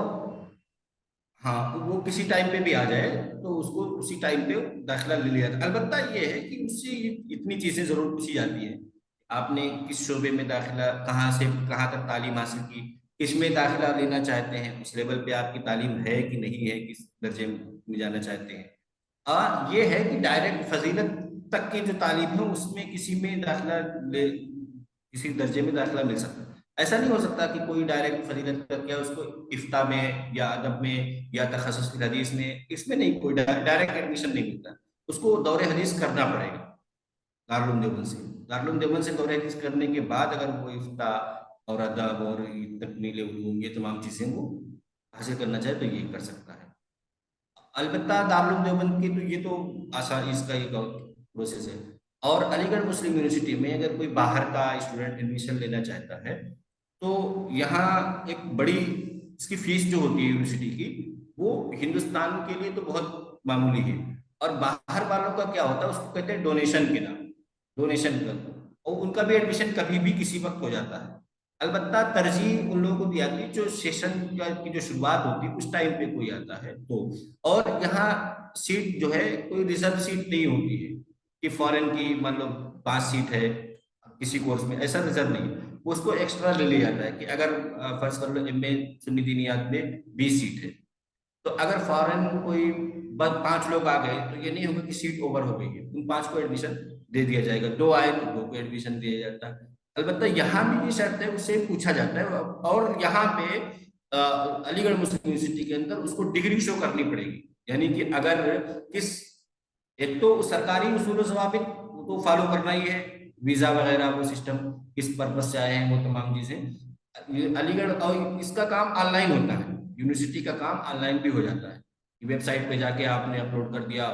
ہاں، وہ کسی ٹائم پہ بھی آ جائے تو اس کو اسی ٹائم پہ داخلہ لے لیا جاتا ہے۔ البتہ یہ ہے کہ اس سے اتنی چیزیں ضرور پوچھی جاتی ہیں، آپ نے کس شعبے میں داخلہ، کہاں سے کہاں تک تعلیم حاصل کی، کس میں داخلہ لینا چاہتے ہیں، اس لیول پہ آپ کی تعلیم ہے کہ نہیں ہے، کس درجے میں جانا چاہتے ہیں۔ یہ ہے کہ ڈائریکٹ فضیلت تک کی جو تعلیم ہے اس میں کسی میں داخلہ لے، کسی درجے میں داخلہ مل سکتا ہے۔ ایسا نہیں ہو سکتا کہ کوئی ڈائریکٹ فضیلت کر کے اس کو افتاء میں یا ادب میں یا تخصص فی الحدیث میں، اس میں نہیں، کوئی ڈائریکٹ ایڈمیشن نہیں ملتا، اس کو دور حدیث کرنا پڑے گا دارالعلوم دیوبند سے۔ دارالعلوم دیوبند سے دور حدیث کرنے کے بعد اگر وہ افتاء اور ادب اور تکمیل علوم، یہ تمام چیزیں وہ حاصل کرنا چاہے تو یہ کر سکتا ہے۔ البتہ دارالعلوم دیوبند کی تو یہ تو آسان، اس کا یہ پروسیس ہے۔ اور علی گڑھ مسلم یونیورسٹی میں اگر کوئی باہر کا اسٹوڈنٹ ایڈمیشن لینا چاہتا ہے تو یہاں ایک بڑی اس کی فیس جو ہوتی ہے یونیورسٹی کی، وہ ہندوستان کے لیے تو بہت معمولی ہے، اور باہر والوں کا کیا ہوتا ہے، اس کو کہتے ہیں ڈونیشن کے نام، ڈونیشن کا، اور ان کا بھی ایڈمیشن کبھی بھی کسی وقت ہو جاتا ہے۔ البتہ ترجیح ان لوگوں کو دی جاتی ہے جو سیشن کی جو شروعات ہوتی ہے اس ٹائم پہ کوئی آتا ہے تو۔ اور یہاں سیٹ جو ہے کوئی ریزرو سیٹ نہیں ہوتی ہے کہ فورن کی مان لو 5 سیٹ ہے کسی کورس میں، ایسا ریزرو نہیں، وہ اس کو ایکسٹرا لے لیا جاتا ہے کہ اگر فرض کر لو ایم اے سنی دینیات میں 20 سیٹ ہے، تو اگر فورن کوئی 5 لوگ آ گئے تو یہ نہیں ہوگا کہ سیٹ اوور ہو گئی ہے، ان 5 کو ایڈمیشن دے دیا جائے گا، 2 آئے تو 2 کو ایڈمیشن دیا جاتا ہے۔ البتہ یہاں بھی یہ شرط ہے، اس سے پوچھا جاتا ہے، اور یہاں پہ علی گڑھ مسلم یونیورسٹی کے اندر اس کو ڈگری شو کرنی پڑے گی، یعنی کہ اگر کس، ایک تو سرکاری اصول و ضوابط کو فالو کرنا ہی ہے، ویزا وغیرہ وہ سسٹم کس پرپس سے آئے ہیں وہ تمام چیزیں علی گڑھ، اور اس کا کام آن لائن ہوتا ہے، یونیورسٹی کا کام آن لائن بھی ہو جاتا ہے، ویب سائٹ پہ جا کے آپ نے اپلوڈ کر دیا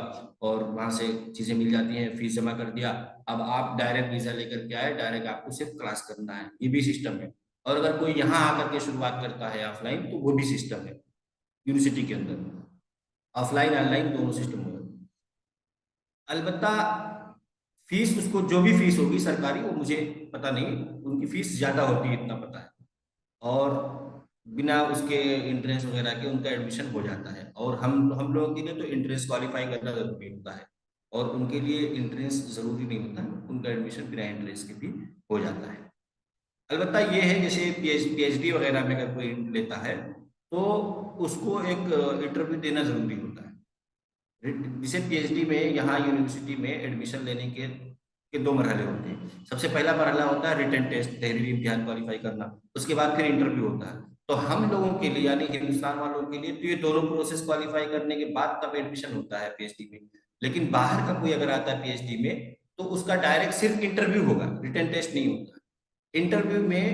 اور وہاں سے چیزیں مل جاتی ہیں، فیس جمع کر دیا، اب آپ ڈائریکٹ ویزا لے کر کے آئے، ڈائریکٹ آپ کو صرف کلاس کرنا ہے، یہ بھی سسٹم ہے۔ اور اگر کوئی یہاں آ کر کے شروعات کرتا ہے آف لائن تو وہ بھی سسٹم ہے یونیورسٹی کے اندر، آف لائن آن لائن دونوں سسٹم ہوگا۔ البتہ فیس، اس کو جو بھی فیس ہوگی سرکاری، وہ مجھے پتہ نہیں، ان کی فیس زیادہ ہوتی ہے اتنا پتہ ہے، اور بنا اس کے انٹرنس وغیرہ کے ان کا ایڈمیشن ہو جاتا ہے، اور ہم لوگوں کے لیے تو انٹرنس کوالیفائی کرنا ضروری ہوتا ہے، اور ان کے لیے انٹرنس ضروری نہیں ہوتا، ان کا ایڈمیشن بنا انٹرنس کے بھی ہو جاتا ہے۔ البتہ یہ ہے جیسے پی ایچ ڈی وغیرہ میں اگر کوئی لیتا ہے تو اس کو ایک انٹرویو دینا ضروری ہوتا ہے، جسے پی ایچ ڈی میں یہاں یونیورسٹی میں ایڈمیشن لینے کے 2 مرحلے ہوتے ہیں۔ سب سے پہلا مرحلہ ہوتا ہے ریٹن ٹیسٹ، تحریری امتحان کوالیفائی کرنا، اس کے بعد پھر انٹرویو ہوتا ہے۔ تو ہم لوگوں کے لیے یعنی ہندوستان والوں کے لیے تو یہ دونوں پروسیس کوالیفائی کرنے کے بعد تب ایڈمیشن ہوتا ہے پی ایچ ڈی میں، لیکن باہر کا کوئی اگر آتا ہے پی ایچ ڈی میں تو اس کا ڈائریکٹ صرف انٹرویو ہوگا، ریٹن ٹیسٹ نہیں ہوتا۔ انٹرویو میں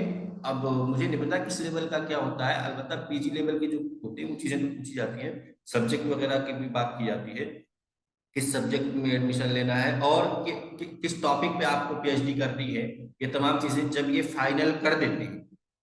اب مجھے نہیں پتا کس لیول کا کیا ہوتا ہے، البتہ پی جی لیول کی جو ہوتی ہیں وہ چیزیں تو پوچھی جاتی ہیں، سبجیکٹ وغیرہ کی بھی بات کی جاتی ہے، کس سبجیکٹ میں ایڈمیشن لینا ہے اور کس ٹاپک پہ آپ کو پی ایچ ڈی کرنی ہے، یہ تمام چیزیں جب یہ فائنل کر دیتے ہیں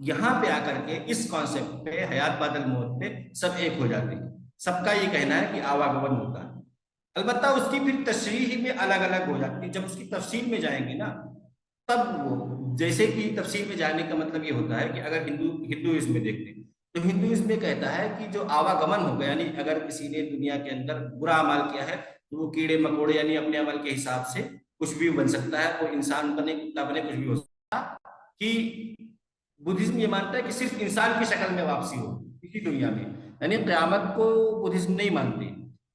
یہاں پہ آ کر کے اس کانسیپٹ پہ، حیات بعد الموت پہ سب ایک ہو جاتے ہیں. سب کا یہ کہنا ہے کہ آواگمن ہوتا ہے. البتہ اس کی پھر تشریح میں الگ الگ ہو جاتی ہے. جب اس کی تفصیل میں جائیں گے نا تب وہ، جیسے کہ تفصیل میں جانے کا مطلب یہ ہوتا ہے کہ اگر ہندوازم میں دیکھتے ہیں تو ہندوازم میں کہتا ہے کہ جو آواگمن ہوگا، یعنی اگر کسی نے دنیا کے اندر برا عمل کیا ہے تو وہ کیڑے مکوڑے یعنی اپنے عمل کے حساب سے کچھ بھی بن سکتا ہے، وہ انسان بنے، کتا بنے، کچھ بھی ہو سکتا ہے. کہ بدھزم یہ مانتا ہے کہ صرف انسان کی شکل میں واپسی ہو اسی دنیا میں، یعنی قیامت کو بدھزم نہیں مانتے.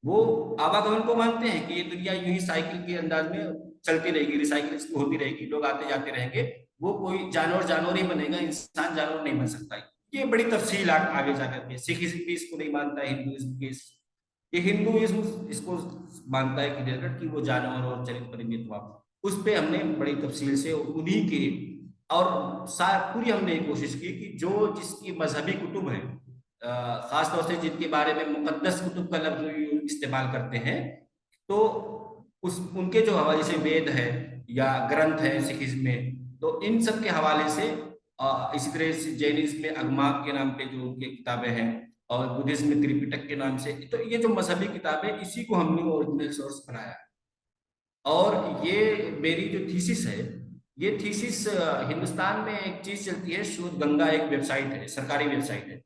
وہ آواگمن کو مانتے ہیں کہ یہ دنیا یوں ہی سائیکل کے انداز میں چلتی رہے گی، ریسائیکل ہوتی رہے گی، لوگ آتے جاتے رہیں گے، وہ کوئی جانور ہی بنے گا، انسان جانور نہیں بن سکتا. یہ بڑی تفصیل آگے جا کر کے سکھ بھی اس کو نہیں مانتا ہے، ہندوازم کے یہ ہندوازم اس کو مانتا ہے کہ وہ جانور اور چرند پرندے تو اس پہ ہم نے بڑی تفصیل سے انہی کے اور پوری ہم نے یہ کوشش کی کہ جو جس کی مذہبی کتب ہیں، خاص طور سے جن کے بارے میں مقدس کتب کا لفظ استعمال کرتے ہیں، تو ان کے جو حوالے سے وید ہے یا گرنتھ ہے سکھزم میں، تو ان سب کے حوالے سے، اسی طرح سے جینزم میں اگماگ کے نام پہ جو ان کی کتابیں ہیں، اور بدھزم میں تریپٹک کے نام سے، تو یہ جو مذہبی کتابیں اسی کو ہم نے اوریجنل سورس بنایا. اور یہ میری جو تھیسس ہے، یہ تھیسس ہندوستان میں ایک چیز چلتی ہے، شودھ گنگا ایک ویب سائٹ ہے، سرکاری ویب سائٹ ہے.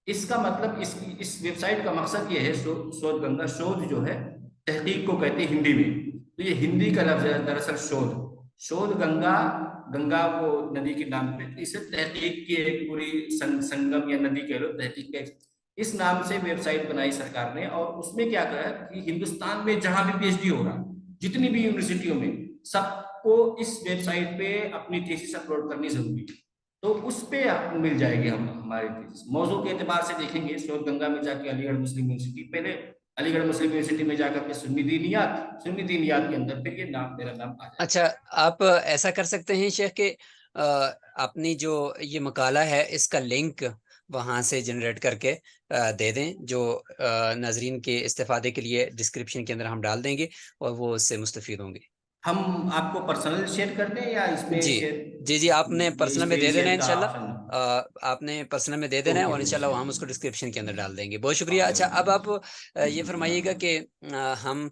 اس کا مطلب اس ویب سائٹ کا مقصد یہ ہے، شودھ گنگا، شودھ جو ہے تحقیق کو کہتے ہیں ہندی میں، تو یہ ہندی کا لفظ ہے دراصل شودھ گنگا، گنگا وہ ندی کے نام پہ، اسے تحقیق کی ایک پوری سنگم یا ندی کہہ لو، تحقیق کا اس نام سے ویب سائٹ بنائی سرکار نے. اور اس میں کیا کہا کہ ہندوستان میں جہاں بھی پی ایچ ڈی ہو رہا، جتنی بھی یونیورسٹیوں میں، سب کو اس ویب سائٹ پہ اپنی تھیسس اپلوڈ کرنی ضروری ہے. تو اس پہ مل جائے گی ہماری تھیسس. موضوع کے اعتبار سے دیکھیں گے، شودھ گنگا میں جا کے علی گڑھ مسلم یونیورسٹی، پہلے علی گڑھ مسلم یونیورسٹی میں جا کر کے سنی دینیات کے اندر پھر یہ میرا نام آ جائے. اچھا، آپ ایسا کر سکتے ہیں شیخ کہ اپنی جو یہ مقالہ ہے اس کا لنک وہاں سے جنریٹ کر کے دے دیں، جو ناظرین کے استفادے کے لیے ڈسکرپشن کے اندر ہم ڈال دیں گے اور وہ اس سے مستفید ہوں گے. ہم آپ کو پرسنل شیئر کر دیں یا اس میں جی شیئر؟ جی آپ نے یہ پرسنل میں دے اسکرین دینا ہے شیئر کا انشاءاللہ. آپشن. آپ نے پرسنل میں دے دینا ہے اوکے اور انشاءاللہ اوکے. ہم اس کو ڈسکرپشن کے اندر ڈال دیں گے. بہت شکریہ. اچھا، اب آپ یہ فرمائیے گا کہ ہم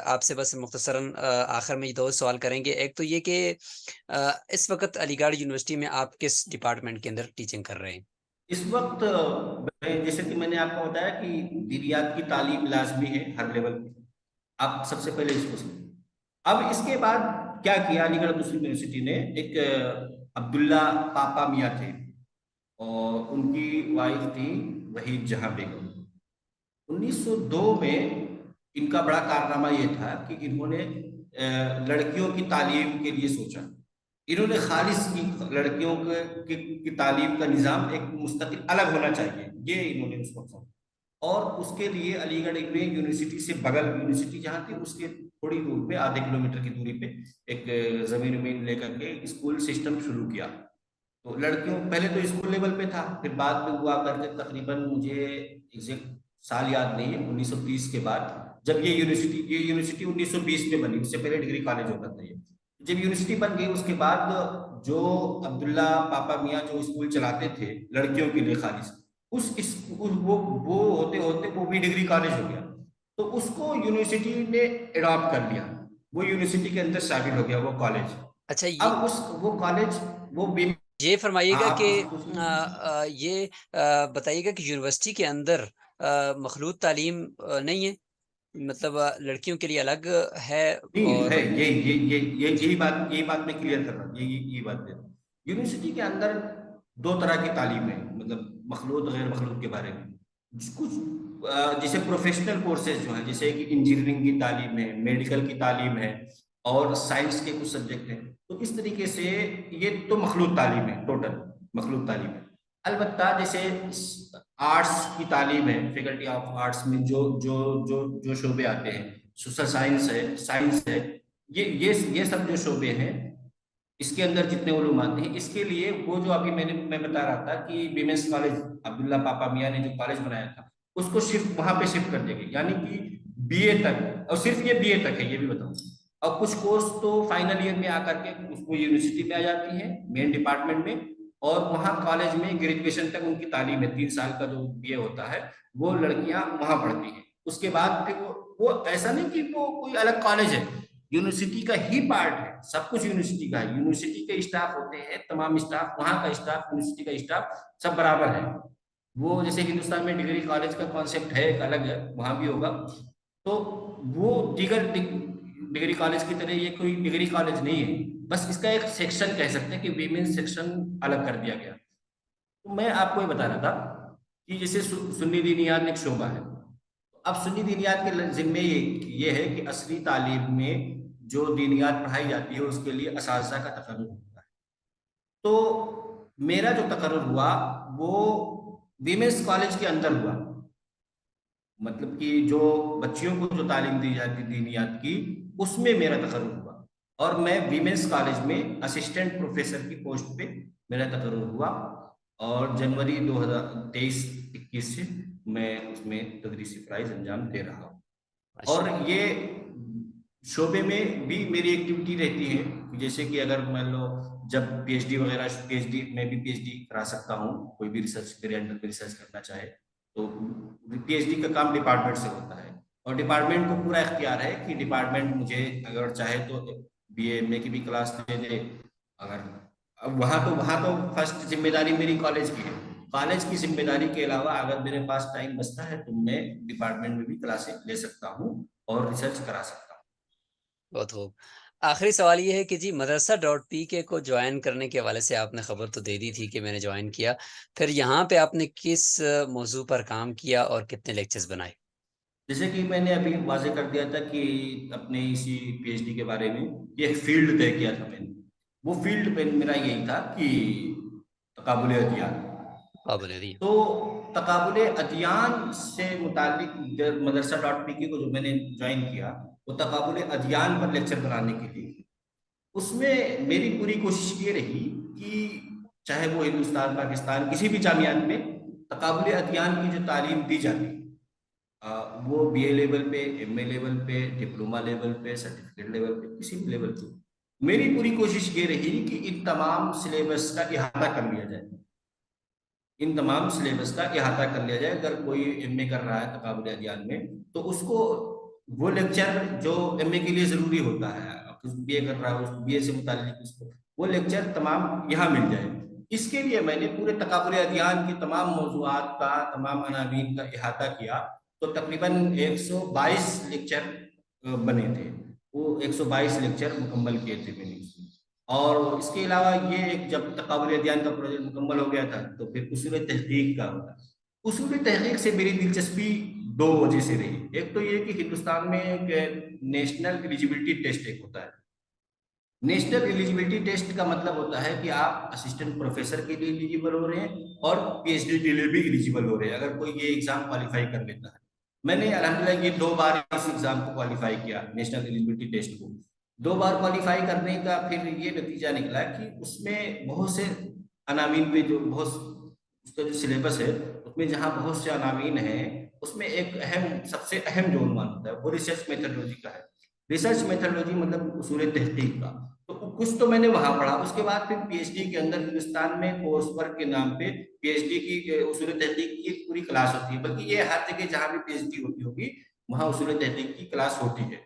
آپ سے بس مختصراً آخر میں 2 سوال کریں گے. ایک تو یہ کہ اس وقت علی گڑھ یونیورسٹی میں آپ کس ڈپارٹمنٹ کے اندر ٹیچنگ کر رہے ہیں؟ اس وقت جیسے کہ میں نے آپ کو بتایا کہ دینیات کی تعلیم لازمی ہے ہر لیول پہ، آپ سب سے پہلے اس کو سمجھیں. اب اس کے بعد کیا کیا علی گڑھ مسلم یونیورسٹی نے، ایک عبداللہ پاپا میاں تھے اور ان کی وائف تھی وحید جہاں بیگم. 1902 میں ان کا بڑا کارنامہ یہ تھا کہ انہوں نے لڑکیوں کی تعلیم کے لیے سوچا. انہوں نے خالص کی لڑکیوں کی تعلیم کا نظام ایک مستقل الگ ہونا چاہیے، یہ انہوں نے اس کو سوچا. اور اس کے لیے علی گڑھ میں یونیورسٹی سے بغل، یونیورسٹی جہاں تھی اس کے تھوڑی دور پہ، آدھے کلومیٹر کی دوری پہ ایک زمین لے کر کے اسکول سسٹم شروع کیا. تو لڑکیوں پہلے تو اسکول لیول پہ تھا، پھر بعد میں ہوا کر کے تقریباً مجھے ایگزیکٹ سال یاد نہیں ہے، 1930 کے بعد جب یہ یونیورسٹی 1920 میں بنی، اس سے پہلے ڈگری کالج ہوتا تھا. یہ جب یونیورسٹی بن گئی اس کے بعد جو عبداللہ پاپا میاں جو اسکول چلاتے تھے لڑکیوں کے لیے خالص، وہ ہوتے ہوتے وہ بھی ڈگری کالج ہو گیا. تو اس کو یونیورسٹی نے اڈاپٹ کر لیا، وہ یونیورسٹی کے اندر شامل ہو گیا وہ کالج. اچھا، اب وہ کالج وہ یہ فرمائیے گا آپ کہ پوچھیں. یہ بتائیے گا کہ یونیورسٹی کے اندر مخلوط تعلیم نہیں ہے، مطلب لڑکیوں کے لیے الگ ہے؟ نہیں اور ہے، یہی بات میں کلیئر کر رہا ہوں، یہی بات ہے. یونیورسٹی کے اندر 2 طرح کی تعلیم ہے، مطلب مخلوط غیر مخلوط کے بارے میں. کچھ جیسے پروفیشنل کورسز جو ہیں، جیسے کہ انجینئرنگ کی تعلیم ہے، میڈیکل کی تعلیم ہے، اور سائنس کے کچھ سبجیکٹ ہیں. تو اس طریقے سے یہ تو مخلوط تعلیم ہے، ٹوٹل مخلوط تعلیم ہے. البتہ جیسے آرٹس کی تعلیم ہے، فیکلٹی آف آرٹس میں جو شعبے آتے ہیں، سوشل سائنس ہے، یہ سب جو شعبے ہیں اس کے اندر جتنے علوم آتے ہیں، اس کے لیے وہ جو ابھی میں بتا رہا تھا کہ ویمنس کالج عبداللہ پاپا میاں نے جو کالج بنایا تھا، اس کو وہاں پہ شفٹ کر دیا گیا، یعنی کہ بی اے تک، اور صرف یہ بی اے تک ہے، یہ بھی بتاؤں. اور کچھ کورس تو فائنل ایئر میں آ کر کے اس کو یونیورسٹی میں آ جاتی ہیں مین ڈپارٹمنٹ میں، اور وہاں کالج میں گریجویشن تک ان کی تعلیم ہے، 3 سال کا جو BA ہوتا ہے وہ لڑکیاں وہاں پڑھتی ہیں. اس کے بعد پھر وہ ایسا نہیں کہ وہ کوئی الگ کالج ہے، یونیورسٹی کا ہی پارٹ ہے، سب کچھ یونیورسٹی کا ہے. یونیورسٹی کے اسٹاف ہوتے ہیں، تمام اسٹاف وہاں کا اسٹاف، یونیورسٹی کا اسٹاف سب برابر ہے. وہ جیسے ہندوستان میں ڈگری کالج کا کانسیپٹ ہے ایک الگ ہے، وہاں بھی ہوگا. تو وہ دیگر ڈگری کالج کی طرح یہ کوئی ڈگری کالج نہیں ہے، بس اس کا ایک سیکشن کہہ سکتے ہیں کہ ویمن سیکشن الگ کر دیا گیا. تو میں آپ کو یہ بتا رہا تھا کہ جیسے سنی دینیات ایک شعبہ ہے. اب سنی دینیات کے ذمے یہ ہے کہ عصری تعلیم میں جو دینیات پڑھائی جاتی ہے اس کے لیے اساتذہ کا تقرر ہوتا ہے. تو میرا جو تقرر ہوا وہ ویمنس کالج کے اندر ہوا، مطلب کہ جو بچیوں کو جو تعلیم دی جاتی دینیات کی اس میں میرا تقرر ہوا، اور میں ویمنس کالج میں اسسٹنٹ پروفیسر کی پوسٹ پہ میرا تقرر ہوا. اور جنوری 2023-21 سے میں اس میں تدریسی فرائض انجام دے رہا ہوں. اور یہ شعبے میں بھی میری ایکٹیویٹی رہتی ہے، جیسے کہ اگر مان لو جب PhD وغیرہ، PhD میں بھی PhD کرا سکتا ہوں، کوئی بھی ریسرچ میرے انڈر میں ریسرچ کرنا چاہے تو PhD کا کام ڈپارٹمنٹ سے ہوتا ہے، اور ڈپارٹمنٹ کو پورا اختیار ہے کہ ڈپارٹمنٹ مجھے اگر چاہے تو BA MA کی بھی کلاس دے دے. اگر اب وہاں تو فرسٹ ذمہ داری میری کالج کی ہے. کالج کی ذمہ داری کے علاوہ اگر میرے پاس ٹائم بچتا ہے تو میں ڈپارٹمنٹ میں بھی کلاسیں لے سکتا ہوں اور ریسرچ کرا سکتا ہوں. بہت خوب. آخری سوال یہ ہے کہ جی مدرسہ .pk کو جوائن کرنے کے حوالے سے آپ نے خبر تو دے دی تھی کہ میں نے جوائن کیا، پھر یہاں پہ آپ نے کس موضوع پر کام کیا اور کتنے لیکچرز بنائے؟ جیسے کہ میں نے ابھی واضح کر دیا تھا کہ اپنے اسی PhD کے بارے میں ایک فیلڈ طے کیا تھا میں نے. وہ فیلڈ پہ میرا یہی تھا کہ تقابل ادیان. قابل دیا. تو تقابل ادیان سے متعلق مدرسہ .pk کو جو میں نے جوائن کیا وہ تقابل ادیان پر لیکچر بنانے کے لیے. اس میں میری پوری کوشش یہ رہی کہ چاہے وہ ہندوستان، پاکستان، کسی بھی جامعات میں تقابل ادیان کی جو تعلیم دی جاتی وہ BA لیول پہ، MA لیول پہ، ڈپلوما لیول پہ، سرٹیفکیٹ لیول پہ، کسی بھی لیول پہ میری پوری کوشش یہ رہی کہ ان تمام سلیبس کا احاطہ کر لیا جائے. ان تمام سلیبس کا احاطہ کر لیا جائے. اگر کوئی MA کر رہا ہے تقابل ادیان میں تو اس کو وہ لیکچر جو MA کے لیے ضروری ہوتا ہے، BA کر رہا ہے اس BA سے متعلق اس کو وہ لیکچر تمام یہاں مل جائے. اس کے لیے میں نے پورے تقابل ادیان کے تمام موضوعات کا، تمام عناوین کا احاطہ کیا. تو تقریباً 122 لیکچر بنے تھے. وہ 122 لیکچر مکمل کیے تھے میں نے. اور اس کے علاوہ یہ جب تقابل ادیان کا پروجیکٹ مکمل ہو گیا تھا تو پھر اصول تحقیق کا ہوتا. اصول تحقیق سے میری دلچسپی 2 وجہ سے رہی. ایک تو یہ کہ ہندوستان میں ایک نیشنل ایلیجیبلٹی ٹیسٹ ایک ہوتا ہے. نیشنل ایلیجیبلٹی ٹیسٹ کا مطلب ہوتا ہے کہ آپ اسسٹنٹ پروفیسر کے لیے ایلیجیبل ہو رہے ہیں اور PhD کے لیے بھی ایلیجیبل ہو رہے ہیں اگر کوئی یہ ایگزام کوالیفائی کر لیتا ہے. میں نے الحمدللہ یہ 2 بار اس ایگزام کو کوالیفائی کیا، نیشنل ایلیجیبلٹی ٹیسٹ کو. 2 بار کوالیفائی کرنے کا پھر یہ نتیجہ نکلا کہ اس میں بہت سے عناوین پہ جو اس کا جو سلیبس ہے اس میں جہاں بہت سے عناوین ہیں اس میں ایک سب سے اہم جو عنوان ہوتا ہے وہ ریسرچ میتھڈولوجی کا ہے. ریسرچ میتھڈولوجی مطلب اصول تحقیق کا. تو کچھ تو میں نے وہاں پڑھا. اس کے بعد پھر PhD کے اندر ہندوستان میں کورس ورک کے نام پہ PhD کی اصول تحقیق کی ایک پوری کلاس ہوتی ہے، بلکہ یہ ہر جگہ جہاں بھی PhD ہوتی ہوگی وہاں اصول تحقیق کی کلاس ہوتی ہے.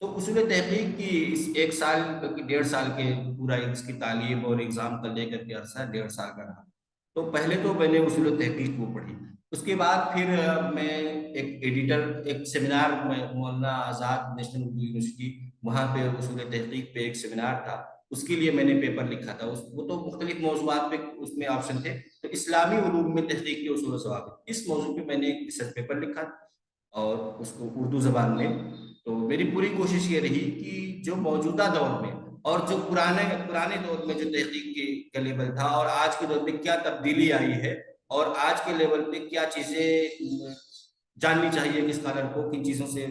تو اصول تحقیق کی اس 1 سال بلکہ 1.5 سال کے پورا اس کی تعلیم اور ایگزام کا لے کر کے عرصہ 1.5 سال کا رہا. تو پہلے تو میں نے اصول تحقیق کو پڑھی. اس کے بعد پھر میں ایک ایڈیٹر، ایک سیمینار میں مولانا آزاد نیشنل اردو یونیورسٹی وہاں پہ اصول تحقیق پہ ایک سیمینار تھا، اس کے لیے میں نے پیپر لکھا تھا. وہ تو مختلف موضوعات پہ اس میں آپشن تھے. تو اسلامی علوم میں تحقیق کے اصول و ضوابط، اس موضوع پہ میں نے ایک ریسرچ پیپر لکھا اور اس کو اردو زبان میں. تو میری پوری کوشش یہ رہی کہ جو موجودہ دور میں اور جو پرانے دور میں جو تحقیق کا لیول تھا اور آج کے دور میں کیا تبدیلی آئی ہے اور آج کے لیول پہ کیا چیزیں جاننی چاہیے کہ اسکالر کو، کن چیزوں سے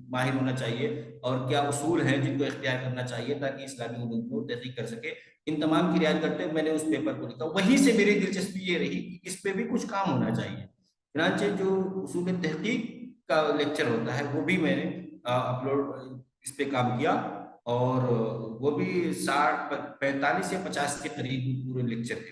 ماہر ہونا چاہیے اور کیا اصول ہیں جن کو اختیار کرنا چاہیے تاکہ اسلامی علوم کو تحقیق کر سکے. ان تمام کی رعایت کرتے ہوئے میں نے اس پیپر کو لکھا. وہیں سے میری دلچسپی یہ رہی کہ اس پہ بھی کچھ کام ہونا چاہیے. چنانچہ جو اصول تحقیق کا لیکچر ہوتا ہے وہ بھی میں نے اپلوڈ اس پہ کام کیا اور وہ بھی 45 یا 50 کے قریب پورے لیکچر ہے.